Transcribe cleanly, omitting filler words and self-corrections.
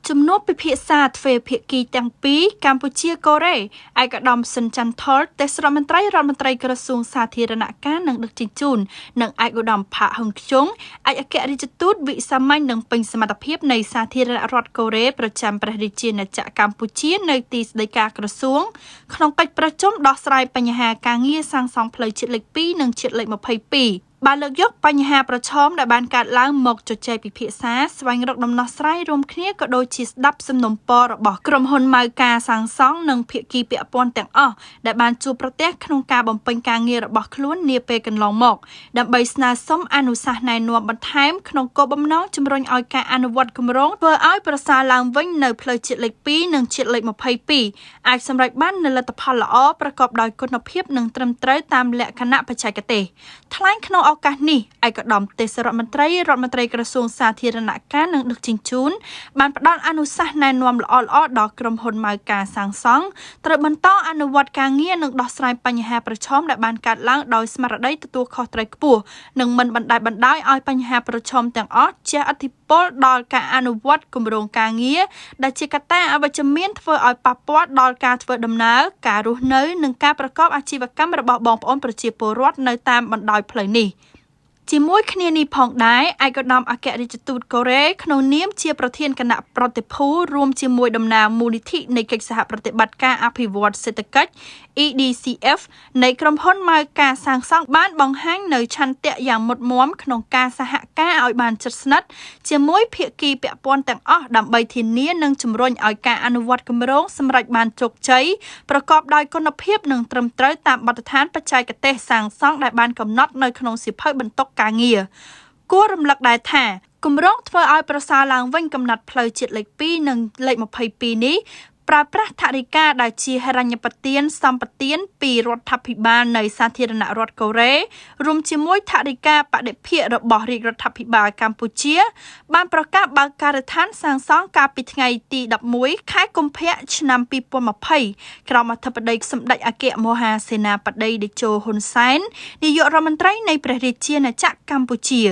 ជំនួបពិភាក្សាទ្វេភាគីទាំងពីរកម្ពុជាកូរ៉េឯកឧត្តមស៊ិនច័ន្ទថុលទេសរដ្ឋមន្ត្រីក្រសួងសាធារណការនិងដឹកជញ្ជូននិងឯកឧត្តមផាកហឹងខ្ជុងឯកអគ្គរដ្ឋទូតវិសាមញ្ញនិងពេញសមត្ថភាពនៃសាធារណរដ្ឋកូរ៉េប្រចាំព្រះរាជាណាចក្រកម្ពុជានៅទីស្តីការក្រសួងក្នុងកិច្ចប្រជុំដោះស្រាយបញ្ហាការងារសាងសង់ផ្លូវជាតិលេខ2និងជាតិលេខ22បានលើកយកបញ្ហាប្រឈមដែលបានកើតឡើងមកជជែកពិភាក្សាស្វែងរកដំណោះស្រាយរួមគ្នាក៏ដូចជាស្ដាប់សំណុំពររបស់ក្រុមហ៊ុនម៉ៅការសាងសង់និងភាគីពាក់ព័ន្ធទាំងអស់ដែលបានជួបប្រទះក្នុងការបំពេញការងាររបស់ខ្លួននាពេលកន្លងមកដើម្បីស្នើសុំអនុសាសន៍ណែនាំបន្ថែមក្នុងគោលបំណងជំរុញឲ្យការអនុវត្តគម្រោងធ្វើឲ្យប្រសើរឡើងវិញនៅផ្លូវជាតិលេខ2និងជាតិលេខ22អាចសម្រេចបាននូវលទ្ធផលល្អប្រកបដោយគុណភាពនិងត្រឹមត្រូវតាមលក្ខណៈបច្ចេកទេសថ្លែងក្នុងឱកាសនេះឯកឧត្តមទេសរដ្ឋមន្ត្រីក្រសួងសាធារណការនិងដឹកជញ្ជូនបានផ្ដល់អនុសាសន៍ណែនាំល្អៗដល់ក្រុមហ៊ុនម៉ៅការសាងសង់ត្រូវបន្តអនុវត្តការងារនិងដោះស្រាយបញ្ហាប្រឈមដែលបានកើតឡើងដោយស្មារតីទទួលខុសត្រូវខ្ពស់និងមិនបណ្តែតបណ្តោយឲ្យបញ្ហាប្រឈមទាំងអស់ជះឥទ្ធិពលដល់ការអនុវត្តគម្រោងការងារដែលជាកត្តាអវិជ្ជមានធ្វើឲ្យប៉ះពាល់ដល់ការធ្វើដំណើរការរស់នៅនិងការប្រកបអាជីវកម្មរបស់បងប្អូនប្រជាពលរដ្ឋនៅតាមបណ្ដោយផ្លូវនេះជាមួយគ្នានេះផងដែរឯកឧត្តមអគ្គរដ្ឋទូតកូរ៉េក្នុងនាមជាប្រធានគណៈប្រតិភូរួមជាមួយតំណាងមូលនិធិនៃកិច្ចសហប្រតិបត្តិការអភិវឌ្ឍសេដ្ឋកិច្ច EDCF នៃក្រុមហ៊ុនម៉ៅការសាងសង់បានបង្ហាញនៅឆន្ទៈយ៉ាងមុតមាំក្នុងការសហការឲ្យបានជិតស្និទ្ធជាមួយភាគីពាក់ព័ន្ធទាំងអស់ដើម្បីធានានិងជំរុញឲ្យការអនុវត្តគម្រោងសម្រេចបានជោគជ័យប្រកបដោយគុណភាពនិងត្រឹមត្រូវតាមបទដ្ឋានបច្ចេកទេសសាងសង់ដែលបានកំណត់នៅក្នុងសៀវភៅបន្ទុកការងារគួររំលឹកដែរថាគម្រោងធ្វើឲ្យប្រសើរឡើងវិញកំណត់ផ្លូវជាតិលេខ2និងលេខ22នេះប្រើប្រាស់ថវិកាដែលជាហិរញ្ញប្បទានសម្បទានពីរដ្ឋាភិបាលនៃសាធារណរដ្ឋកូរ៉េរួមជាមួយថវិកាបដិភាគរបស់រាជរដ្ឋាភិបាលកម្ពុជាបានប្រកាសបើកការដ្ឋានសាងសង់កាលពីថ្ងៃទី11ខែកុម្ភៈឆ្នាំ2020ក្រោមអធិបតីសម្ដេចអគ្គមហាសេនាបតីតេជោហ៊ុនសែននាយករដ្ឋមន្ត្រីនៃព្រះរាជាណាចក្រកម្ពុជា